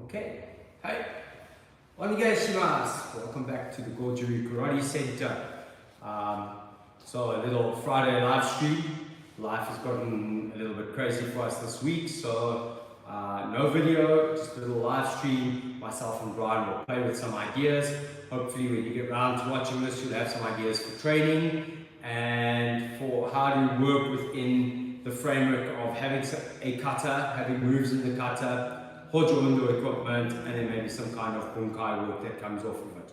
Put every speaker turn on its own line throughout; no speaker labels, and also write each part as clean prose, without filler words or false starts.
Okay, hi. Onegaishimasu. Welcome back to the Goju Karate Center. So a little Friday live stream. Life has gotten a little bit crazy for us this week, so no video, just a little live stream. Myself and Brian will play with some ideas. Hopefully when you get around to watching this, you'll have some ideas for training and for how to work within the framework of having a kata, having moves in the kata, hojo undo equipment, and then maybe some kind of bunkai work that comes off of it.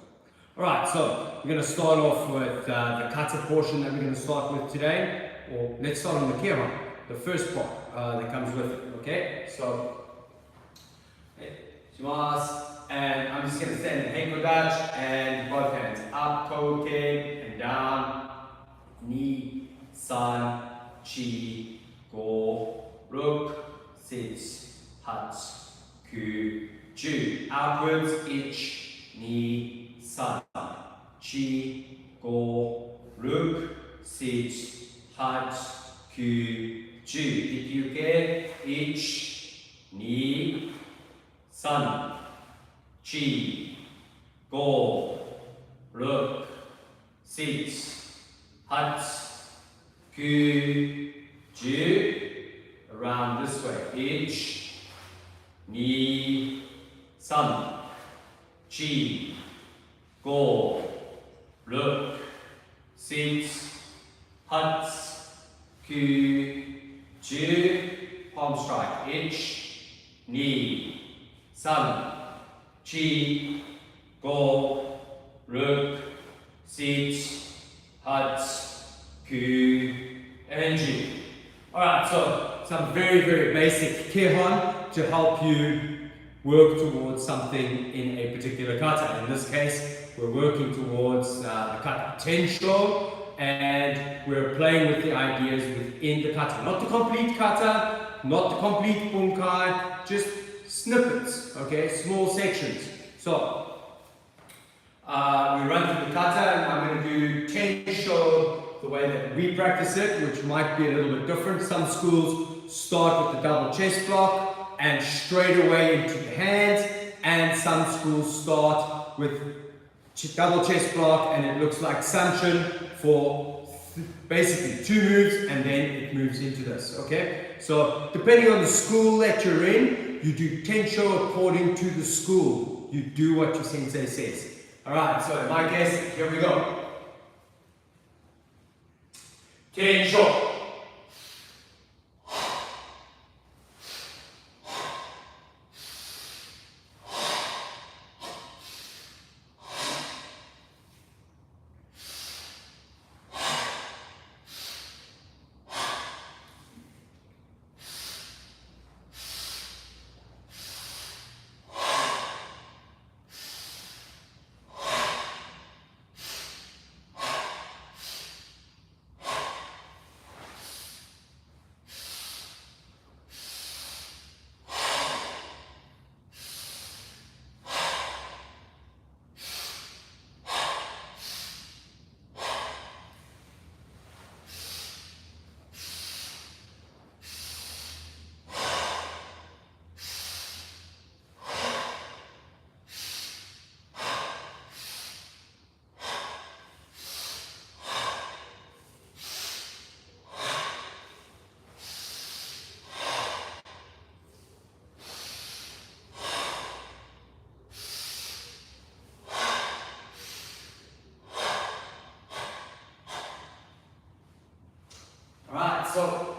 Alright, so we're going to start off with the kata portion that we're going to start with today. Or let's start on the kihon, the first part that comes with it. Okay, so and I'm just going to stand in Henko Dutch and both hands up, koke, and down, ni, san, chi, go, ruk, sit, hat, ku, ju. Outwards, ich, ni, san, chi, go, ruk, sit, hat, ku, ju. Did you get ich, ni, san, chi, go, ruk, sit, hat, ku, ju. Around this way. Ich, ni, san, chi, go, ruk, sit, hat, ku, ju. Palm strike. Ich, ni, san, chi, go, ruk, sit, hat, ku, and ju. Alright, so some very, very basic kihon to help you work towards something in a particular kata. In this case, we're working towards the kata tensho, and we're playing with the ideas within the kata. Not the complete kata, not the complete bunkai, just snippets, okay, small sections. So, we run through the kata, and I'm going to do tensho the way that we practice it, which might be a little bit different. Some schools start with the double chest block and straight away into the hands, and some schools start with double chest block and it looks like sanshin for basically 2 moves, and then it moves into this, okay? So depending on the school that you're in, you do tensho according to the school. You do what your sensei says. Alright, so in my case, here we go. Tensho. Alright, so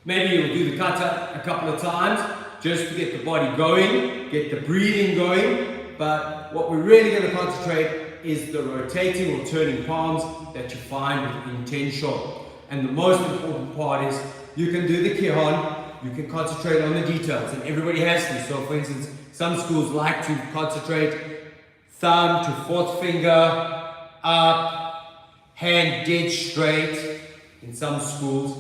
maybe you'll do the kata a couple of times just to get the body going, get the breathing going, but what we're really going to concentrate is the rotating or turning palms that you find within tensho. And the most important part is you can do the kihon, you can concentrate on the details, and everybody has to. So for instance, some schools like to concentrate thumb to 4th finger, up, hand dead straight. In some schools,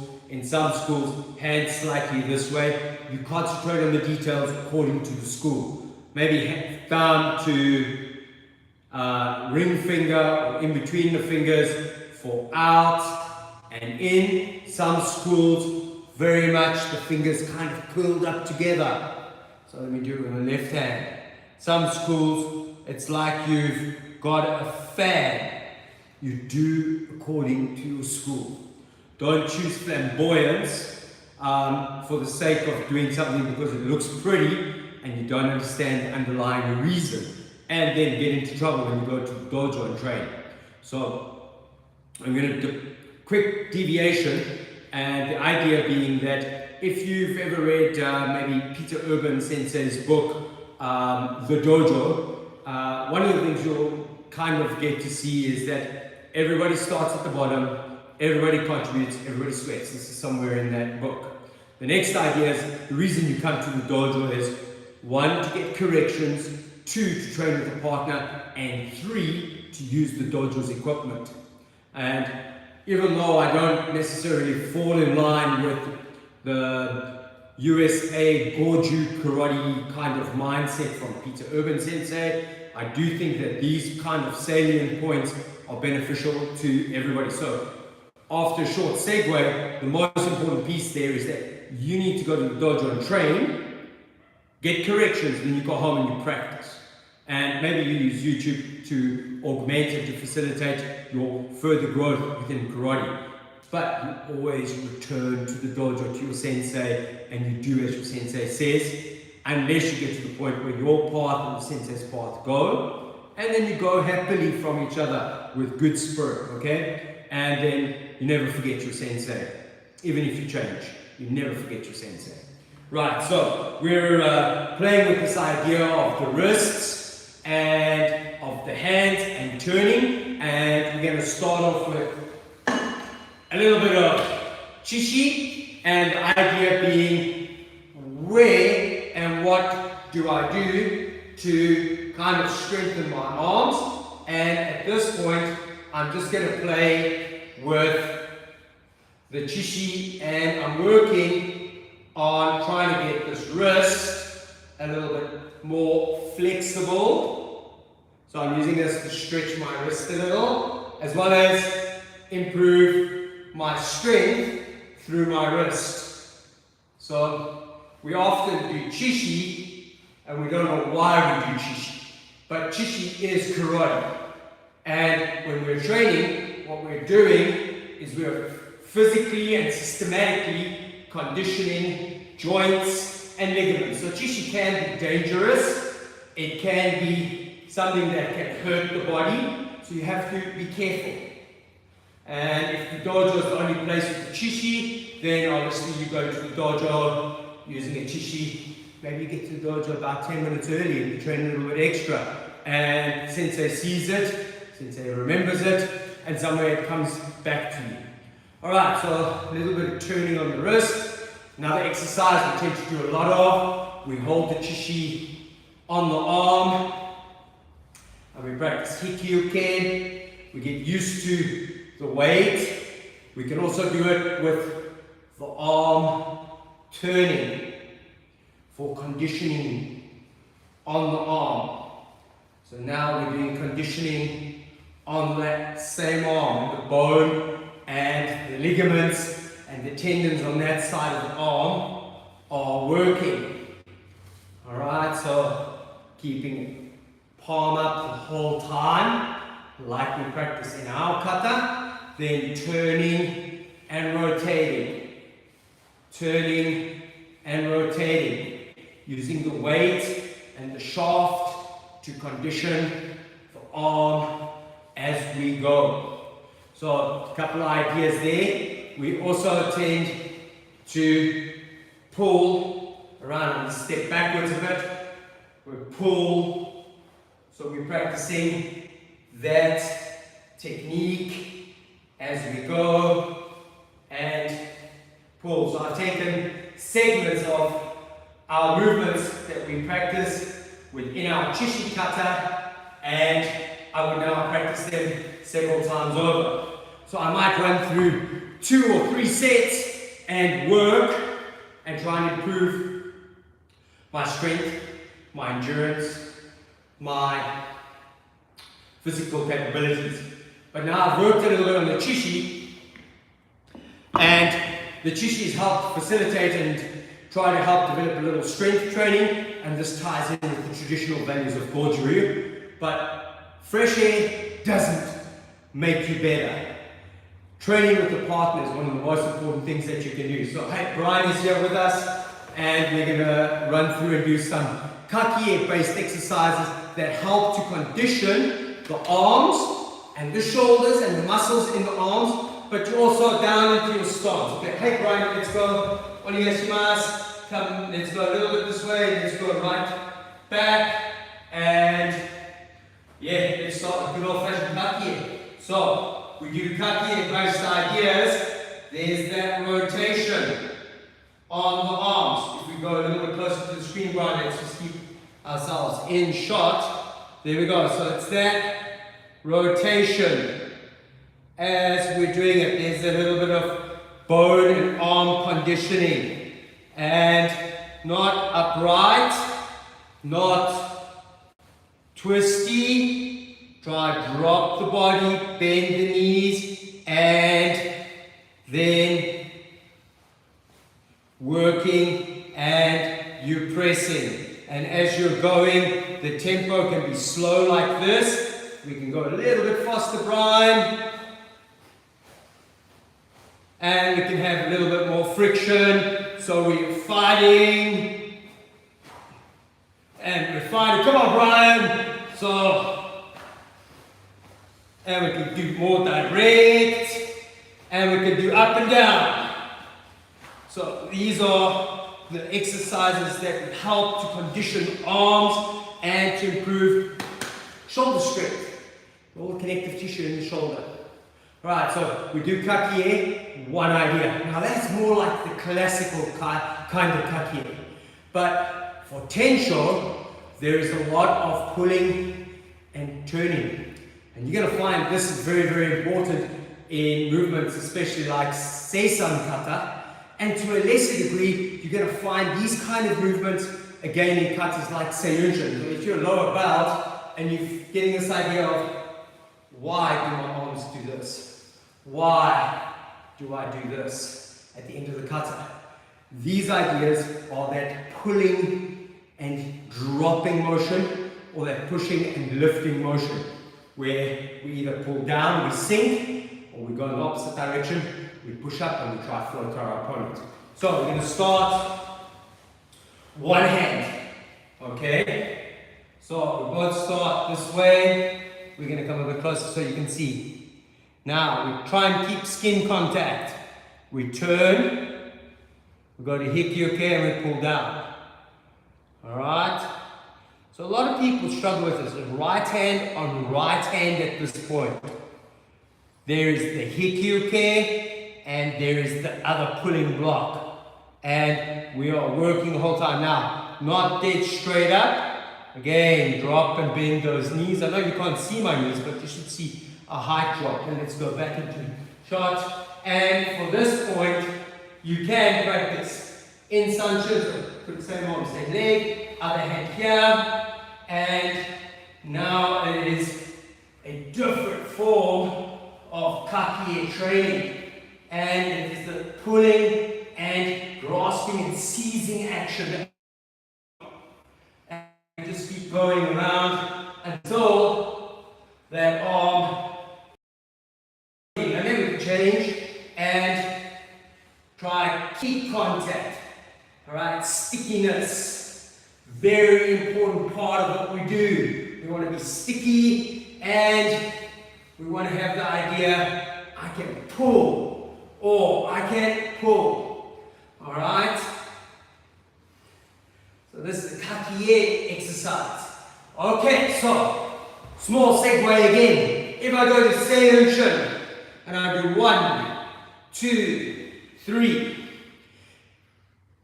hands slightly this way. You concentrate on the details according to the school. Maybe thumb to ring finger or in between the fingers for out and in. Some schools, very much the fingers kind of curled up together.
So let me do it with the left hand. Some schools, it's like you've got a fan. You do according to your school. Don't choose flamboyance for the sake of doing something because it looks pretty and you don't understand the underlying reason, and then get into trouble when you go to the dojo and train. So I'm going to do a quick deviation, and the idea being that if you've ever read maybe Peter Urban Sensei's book, The Dojo, one of the things you'll kind of get to see is that everybody starts at the bottom, everybody contributes, everybody sweats. This is somewhere in that book. The next idea is the reason you come to the dojo is 1, to get corrections, 2, to train with a partner, and 3, to use the dojo's equipment. And even though I don't necessarily fall in line with the USA Goju karate kind of mindset from Peter Urban Sensei, I do think that these kind of salient points are beneficial to everybody. So after a short segue, the most important piece there is that you need to go to the dojo and train, get corrections, then you go home and you practice. And maybe you use YouTube to augment it, to facilitate your further growth within karate. But you always return to the dojo, to your sensei, and you do as your sensei says, unless you get to the point where your path and the sensei's path go, and then you go happily from each other with good spirit, okay? And then you never forget your sensei. Even if you change, you never forget your sensei. Right, so we're playing with this idea of the wrists and of the hands and turning, and we're going to start off with a little bit of chishi, and the idea being where and what do I do to kind of strengthen my arms. And at this point I'm just going to play with the chishi, and I'm working on trying to get this wrist a little bit more flexible. So I'm using this to stretch my wrist a little, as well as improve my strength through my wrist. So we often do chishi and we don't know why we do chishi, but chishi is karate. And when we're training, what we're doing is we're physically and systematically conditioning joints and ligaments. So chishi can be dangerous. It can be something that can hurt the body. So you have to be careful. And if the dojo is the only place with the chishi, then obviously you go to the dojo using a chishi. Maybe you get to the dojo about 10 minutes early and you train a little bit extra. And sensei sees it, sensei remembers it, and somewhere it comes back to you. Alright, so a little bit of turning on the wrist. Another exercise we tend to do a lot of. We hold the chishi on the arm. And we practice hikyu-ken. We get used to the weight. We can also do it with the arm turning for conditioning on the arm. So now we're doing conditioning on that same arm, the bone and the ligaments and the tendons on that side of the arm are working. Alright, so keeping palm up the whole time, like we practice in our kata, then turning and rotating, turning and rotating, using the weight and the shaft to condition the arm as we go. So a couple of ideas there. We also tend to pull around and step backwards a bit. We pull, so we're practicing that technique as we go and pull. So I've taken segments of our movements that we practice within our chishi kata, and I would now practice them several times over. So I might run through 2 or 3 sets and work and try and improve my strength, my endurance, my physical capabilities. But now I've worked a little bit on the chishi, and the chishi has helped facilitate and try to help develop a little strength training. and this ties in with the traditional values of Goju, but fresh air doesn't make you better. Training with a partner is one of the most important things that you can do. So, hey, Brian is here with us, and we're going to run through and do some kaki-based exercises that help to condition the arms and the shoulders and the muscles in the arms, but you're also down into your stance. Okay, hey Brian, let's go. Onegashimasu. Come, let's go a little bit this way. Let's go right back. And yeah, let's start with good old-fashioned kaki. So, we do kaki-based ideas. There's that rotation on the arms. If we go a little bit closer to the screen, Brian, let's just keep ourselves in shot. There we go. So it's that rotation. As we're doing it, there's a little bit of bone and arm conditioning. And not upright, not twisty. Try drop the body, bend the knees, and then working and you pressing. And as you're going, the tempo can be slow like this. We can go a little bit faster, Brian. And we can have a little bit more friction. So we're fighting. And we're fighting. Come on, Brian. So, and we can do more direct. And we can do up and down. So these are the exercises that would help to condition arms and to improve shoulder strength. All the connective tissue in the shoulder. Right, so we do kaki, one idea. Now that's more like the classical kind of kaki. But for tensho, there is a lot of pulling and turning. And you're going to find this is very, very important in movements, especially like seisan kata. And to a lesser degree, you're going to find these kind of movements again in katas like seiyunshin. So if you're a lower belt and you're getting this idea of why do my arms do this? Why do I do this at the end of the kata? These ideas are that pulling and dropping motion or that pushing and lifting motion where we either pull down, we sink, or we go in the opposite direction, we push up and we try to float our opponent. So we're going to start one hand, okay? So we both start this way. We're going to come a bit closer so you can see. Now, we try and keep skin contact. We turn, we go to hikyoke and we pull down. Alright? So a lot of people struggle with this. Right hand on right hand at this point. There is the hikyoke and there is the other pulling block. And we are working the whole time. Now, not dead straight up. Again, drop and bend those knees. I know you can't see my knees, but you should see a height drop. And let's go back into shot. And for this point, you can practice in sanctions. So put the same arm, same leg, other hand here. And now it is a different form of kaki training. And it is the pulling and grasping and seizing action. And just keep going around until that arm. And then we change and try keep contact. Alright, stickiness. Very important part of what we do. We want to be sticky and we want to have the idea I can pull or I can pull. Alright? So this is the kaki exercise. Okay, so small segue again. If I go to seiyunshin and I do 1, 2, 3.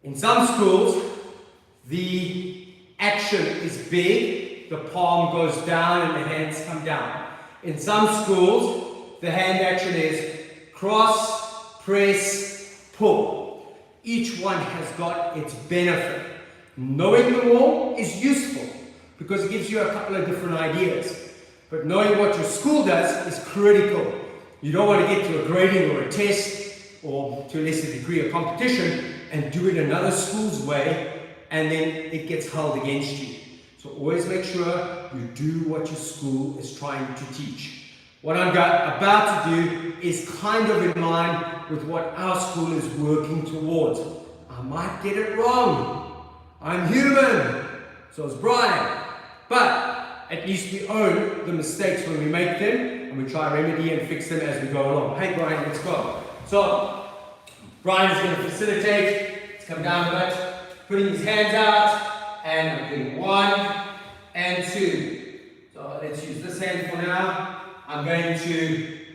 In some schools, the action is big, the palm goes down and the hands come down. In some schools, the hand action is cross, press, pull. Each one has got its benefit. Knowing them all is useful because it gives you a couple of different ideas. But knowing what your school does is critical. You don't want to get to a grading or a test or to a lesser degree a competition and do it another school's way and then it gets held against you. So always make sure you do what your school is trying to teach. What I'm about to do is kind of in line with what our school is working towards. I might get it wrong. I'm human. So is Brian. But at least we own the mistakes when we make them, and we try to remedy and fix them as we go along. Hey Brian, let's go. So Brian is going to facilitate. Let's come down a bit, putting his hands out, and I'm doing 1 and 2. So let's use this hand for now. I'm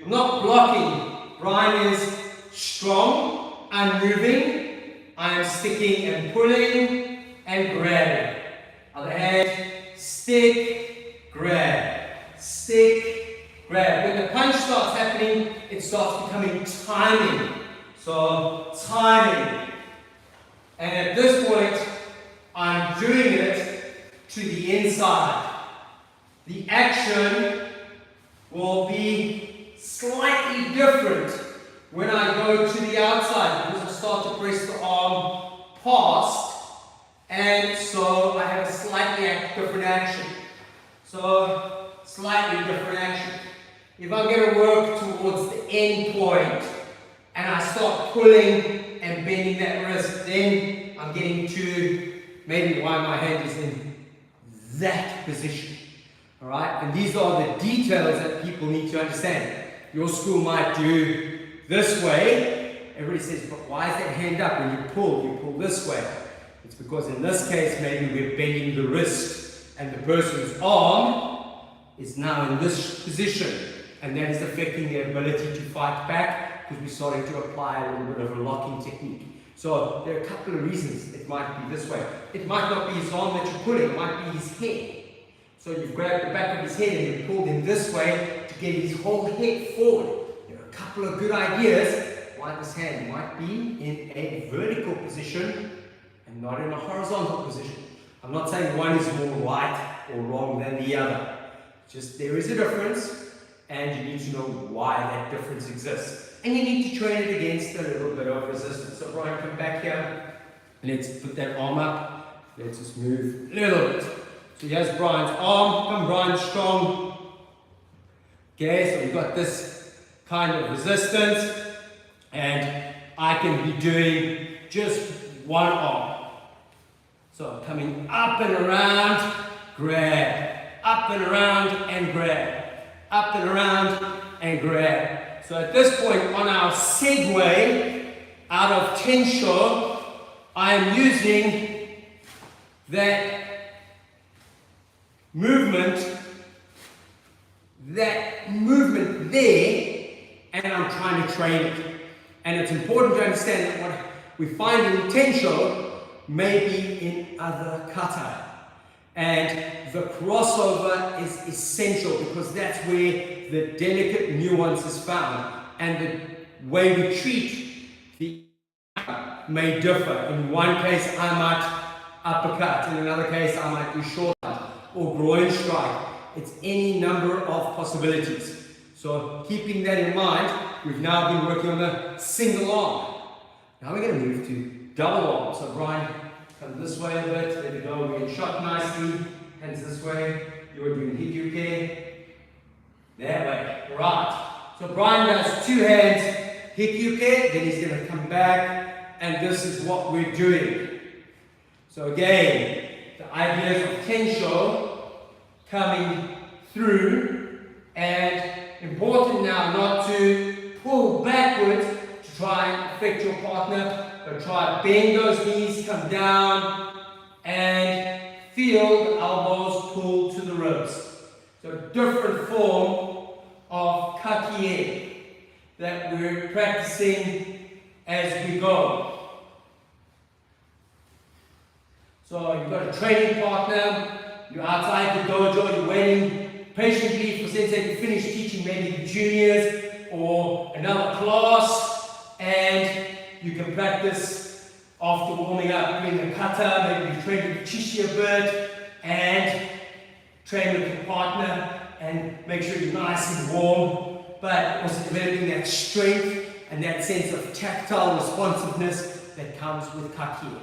not blocking. Brian is strong, unmoving. I am sticking and pulling and grabbing. Other hand, stick, grab, stick, grab. When the punch starts happening, it starts becoming timing. So, timing. And at this point, I'm doing it to the inside. The action will be slightly different when I go to the outside, because I start to press the arm past, and so I have a slightly different action. So, slightly different action. If I'm going to work towards the end point, and I start pulling and bending that wrist, then I'm getting to maybe why my hand is in that position. Alright, and these are the details that people need to understand. Your school might do this way. Everybody says, but why is that hand up? When you pull this way. It's because in this case, maybe we're bending the wrist, and the person's arm is now in this position, and that is affecting their ability to fight back, because we're starting to apply a little bit of a locking technique. So there are a couple of reasons it might be this way. It might not be his arm that you're pulling, it might be his head. So you've grabbed the back of his head and you've pulled him this way to get his whole head forward. There are a couple of good ideas why this hand might be in a vertical position and not in a horizontal position. I'm not saying one is more right or wrong than the other. Just there is a difference, and you need to know why that difference exists. And you need to train it against a little bit of resistance. So Brian, come back here. Let's put that arm up. Let's just move a little bit. So here's Brian's arm. Come Brian, strong. Okay, so we've got this kind of resistance. And I can be doing just one arm. So I'm coming up and around, grab. Up and around and grab. Up and around and grab. So at this point on our segue out of Tensho, I am using that movement there, and I'm trying to train it. And it's important to understand that what we find in Tensho may be in other kata. And the crossover is essential, because that's where the delicate nuance is found. And the way we treat the may differ. In one case, I might uppercut. In another case, I might do short or groin strike. It's any number of possibilities. So keeping that in mind, we've now been working on the single arm. Now we're going to move to double arm. So Brian, come this way a bit. There we go. We're getting shot nicely. Hands this way. You're doing hikyuke. That way. Right. So Brian does two hands hikyuke. Then he's going to come back. And this is what we're doing. So again, the ideas of Tensho coming through, and important now not to pull backwards to try and affect your partner, but try bend those knees, come down, and feel the elbows pull to the ribs. So a different form of kakie that we're practicing as we go. So you've got a training partner, you're outside the dojo, you're waiting patiently for sensei to finish teaching maybe the juniors or another class, and you can practice after warming up doing the kata, maybe you train with chishi a bit, and train with your partner, and make sure you're nice and warm, but also developing that strength and that sense of tactile responsiveness that comes with kakie.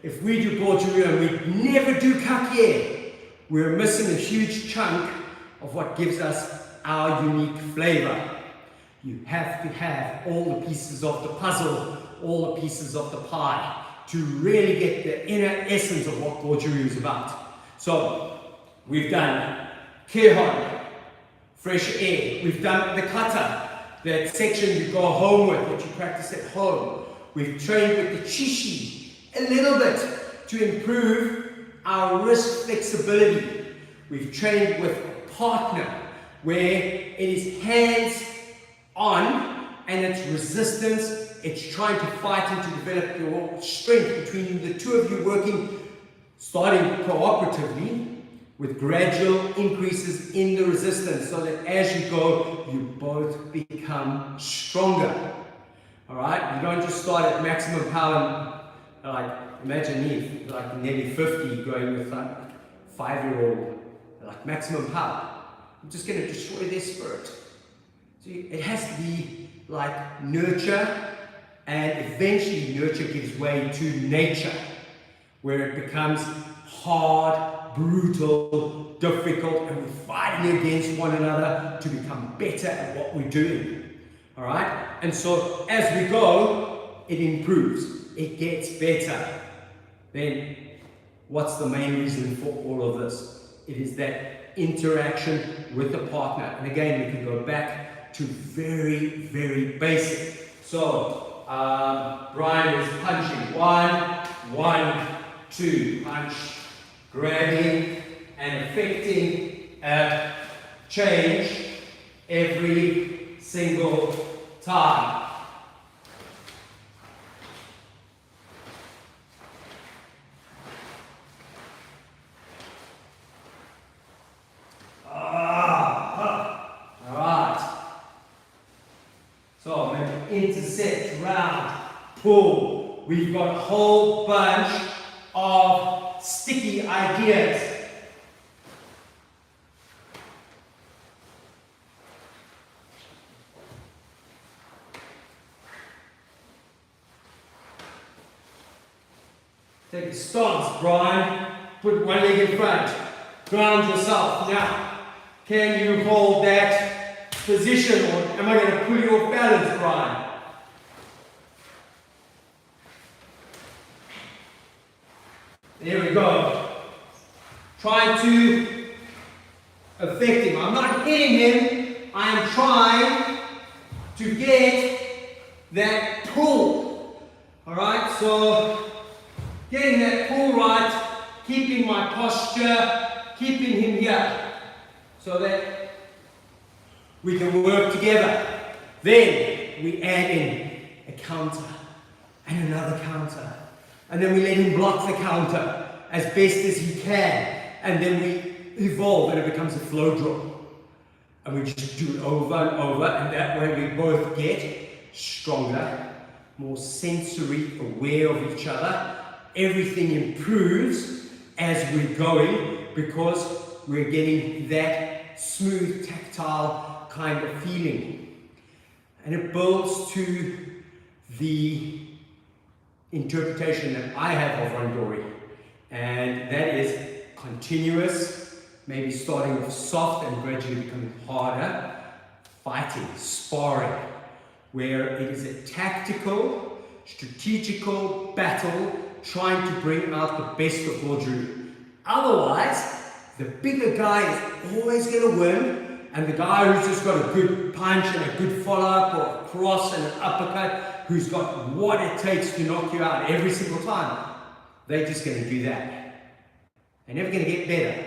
if we do Goju and we never do Kakye, we're missing a huge chunk of what gives us our unique flavor. You have to have all the pieces of the puzzle, all the pieces of the pie, to really get the inner essence of what Goju is about. So, we've done Kehon, fresh air. We've done the Kata, that section you go home with, that you practice at home. We've trained with the Chishi a little bit to improve our wrist flexibility. We've trained with a partner where it is hands on and it's resistance. It's trying to fight and to develop your strength between the two of you working, starting cooperatively with gradual increases in the resistance so that as you go, you both become stronger. Alright? You don't just start at maximum power, like imagine me, like nearly 50, going with like 5-year-old, like maximum power. I'm just going to destroy their spirit. So it has to be like nurture, and eventually nurture gives way to nature, where it becomes hard, brutal, difficult, and we're fighting against one another to become better at what we're doing. Alright? And so as we go, it improves, it gets better. Then what's the main reason for all of this? It is that interaction with the partner. And again, we can go back to very, very basic. So Brian is punching 1, 2, punch, grabbing and affecting a change every single time. So maybe intercept, round, pull. We've got a whole bunch of sticky ideas. Take a stance, Brian. Put one leg in front. Ground yourself. Now, can you hold that position, or am I going to pull you off balance, Brian? There we go. Trying to affect him. I'm not hitting him. I am trying to get that pull. Alright, so getting that pull right, keeping my posture, keeping him here, so that we can work together. Then we add in a counter and another counter. And then we let him block the counter as best as he can. And then we evolve and it becomes a flow draw. And we just do it over and over, and that way we both get stronger, more sensory aware of each other. Everything improves as we're going because we're getting that smooth, tactile kind of feeling. And it builds to the interpretation that I have of Randori, and that is continuous, maybe starting off soft and gradually becoming harder, fighting, sparring, where it is a tactical, strategical battle trying to bring out the best of Goju. Otherwise, the bigger guy is always going to win, and the guy who's just got a good punch and a good follow-up or a cross and an uppercut, who's got what it takes to knock you out every single time, they're just going to do that. They're never going to get better.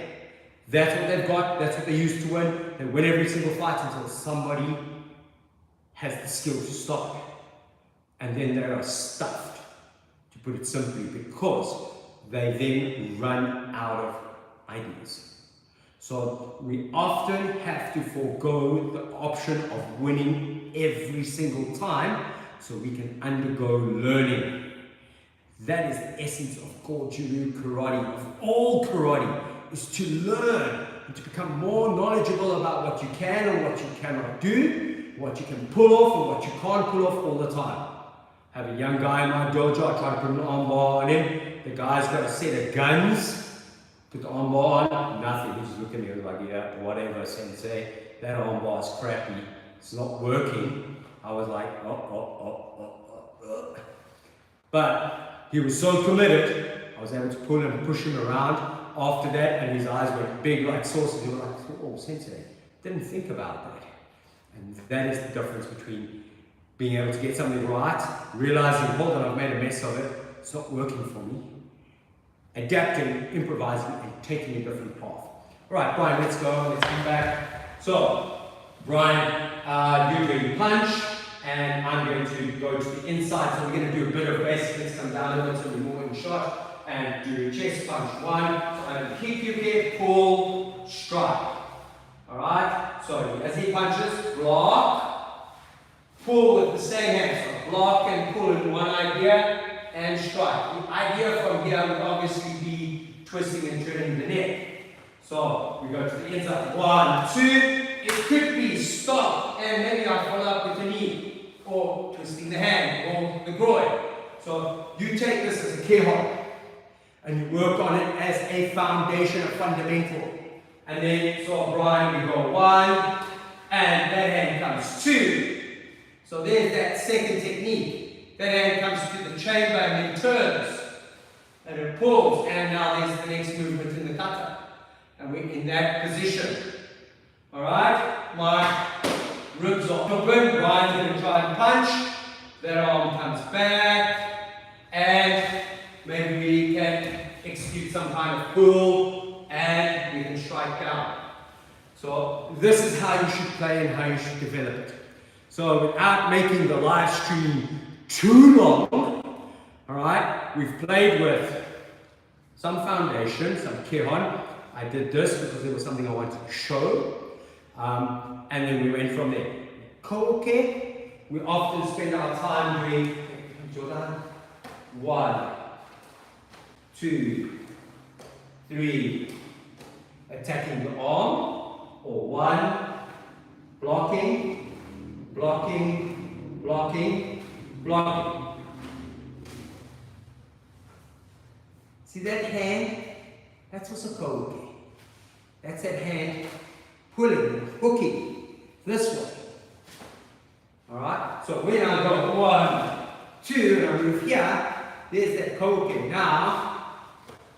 That's what they've got, that's what they use to win. They win every single fight until somebody has the skill to stop it. And then they are stuffed, to put it simply, because they then run out of ideas. So we often have to forego the option of winning every single time so we can undergo learning. That is the essence of Goju karate, of all karate, is to learn and to become more knowledgeable about what you can and what you cannot do, what you can pull off and what you can't pull off all the time. I have a young guy in my dojo, I try to put an arm bar on him, the guy's got a set of guns. Put the armbar on, nothing. He's just looking at me like, yeah, whatever, sensei. That armbar is crappy. It's not working. I was like, oh. But he was so committed, I was able to pull him and push him around after that, and his eyes went big like saucers. He was like, oh, sensei, didn't think about that. And that is the difference between being able to get something right, realizing, hold on, I've made a mess of it, it's not working for me, adapting, improvising, and taking a different path. All right, Brian, let's go, let's come back. So, Brian, you're doing the punch, and I'm going to go to the inside. So we're going to do a bit of basic. Let's come down a little bit so we're more in shot, and do chest punch 1. So I'm going to keep you here, pull, strike. All right, so as he punches, block, pull with the same hand. So block and pull in one idea, and strike. The idea from here would obviously be twisting and turning the neck. So we go to the inside. 1, 2. It could be stop, and maybe I follow up with the knee, or twisting the hand, or the groin. So you take this as a kehon, and you work on it as a foundation, a fundamental. And then, so Brian, we go 1, and that hand comes 2. So there's that second technique. That hand comes to the chamber and then turns. And it pulls, and now there's the next movement in the kata. And we're in that position. Alright? My ribs are open. Brian's going to try and punch. That arm comes back. And maybe we can execute some kind of pull. And we can strike down. So this is how you should play and how you should develop it. So without making the live stream too long, alright, we've played with some foundation, some kehon. I did this because there was something I wanted to show. And then we went from there. Koke, we often spend our time doing 1, 2, 3, attacking the arm, or 1, blocking, blocking, blocking, blocking. See that hand? That's also koke. That's that hand pulling, hooking this way. Alright? So when I go 1, 2, and I move here, there's that koke. Now,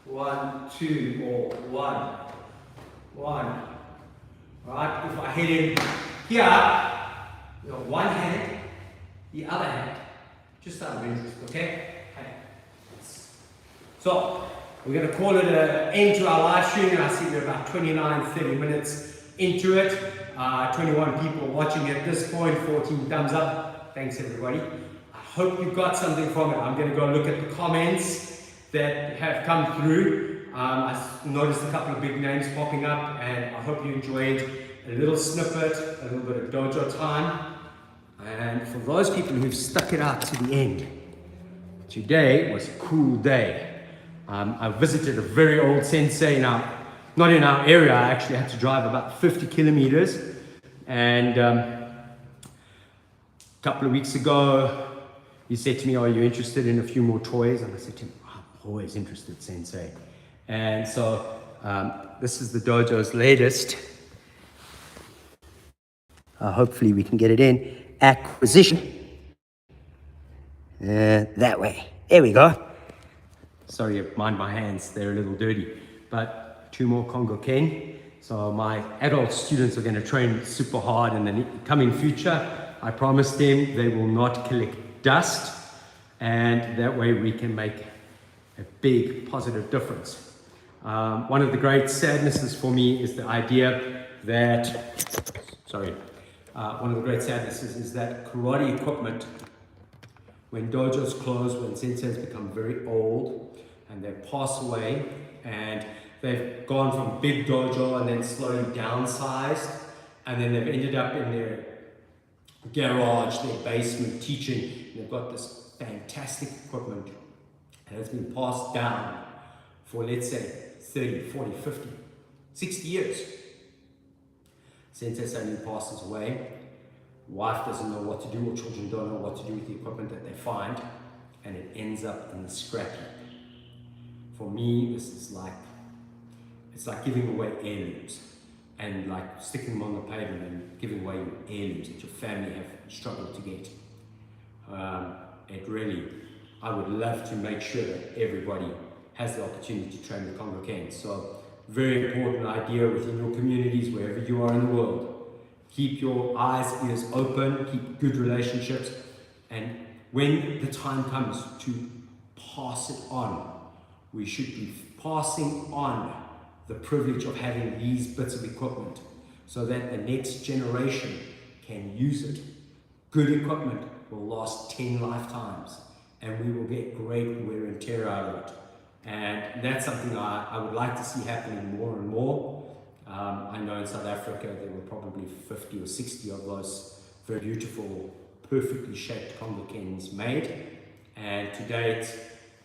1, 2, or 1, 1. Alright? If I hit him here, you know, one hand, the other hand, just out of interest, okay? So, we're going to call it an end to our live stream. I see we're about 29, 30 minutes into it. 21 people watching at this point, 14 thumbs up. Thanks everybody. I hope you got something from it. I'm going to go look at the comments that have come through. I noticed a couple of big names popping up, and I hope you enjoyed a little snippet, a little bit of dojo time. And for those people who've stuck it out to the end, today was a cool day. I visited a very old sensei now, not in our area. I actually had to drive about 50 kilometers. And a couple of weeks ago, he said to me, are you interested in a few more toys? And I said to him, I'm always interested, sensei. And so this is the dojo's latest. Hopefully we can get it in. Acquisition. That way. There we go. Sorry, mind my hands, they're a little dirty. But 2 more Congo Ken. So my adult students are going to train super hard in the coming future. I promise them they will not collect dust. And that way we can make a big positive difference. One of the great sadnesses for me is the idea that, one of the great sadnesses is that karate equipment, when dojos close, when senseis become very old and they pass away and they've gone from big dojo and then slowly downsized, and then they've ended up in their garage, their basement teaching, and they've got this fantastic equipment and it's been passed down for, let's say, 30, 40, 50, 60 years. Sensei suddenly passes away. Wife doesn't know what to do, or children don't know what to do with the equipment that they find, and it ends up in the scrap heap. for me, this is like, it's like giving away heirlooms and like sticking them on the pavement and giving away your heirlooms that your family have struggled to get. It really, I would love to make sure that everybody has the opportunity to train the congregants. So, very important idea within your communities, wherever you are in the world. Keep your eyes, ears open, keep good relationships, and when the time comes to pass it on, we should be passing on the privilege of having these bits of equipment so that the next generation can use it. Good equipment will last 10 lifetimes and we will get great wear and tear out of it. And that's something I would like to see happening more and more. I know in South Africa there were probably 50 or 60 of those very beautiful, perfectly shaped congregants made. And to date,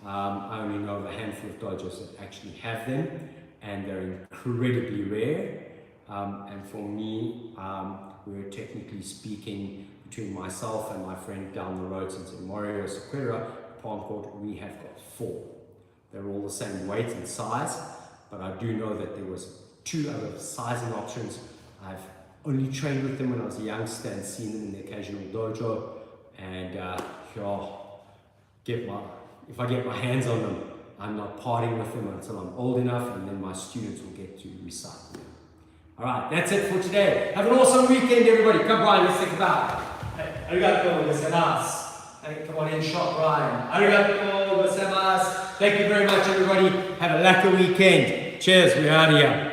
I only know of a handful of dojos that actually have them, and they're incredibly rare. And for me, we're technically speaking, between myself and my friend down the road, since in Mario Sequeira, Palm Court, we have got 4. They're all the same weight and size, but I do know that there was 2 other sizing options. I've only trained with them when I was a youngster and seen them in the occasional dojo, and if I get my hands on them, I'm not parting with them until I'm old enough, and then my students will get to recycle them. Alright, that's it for today. Have an awesome weekend, everybody. Come, Brian, let's think about it. Arigato gozaimasu. Hey, come on in, shot Brian. Arigato gozaimasu. Thank you very much, everybody. Have a lacquer weekend. Cheers, we're out of here.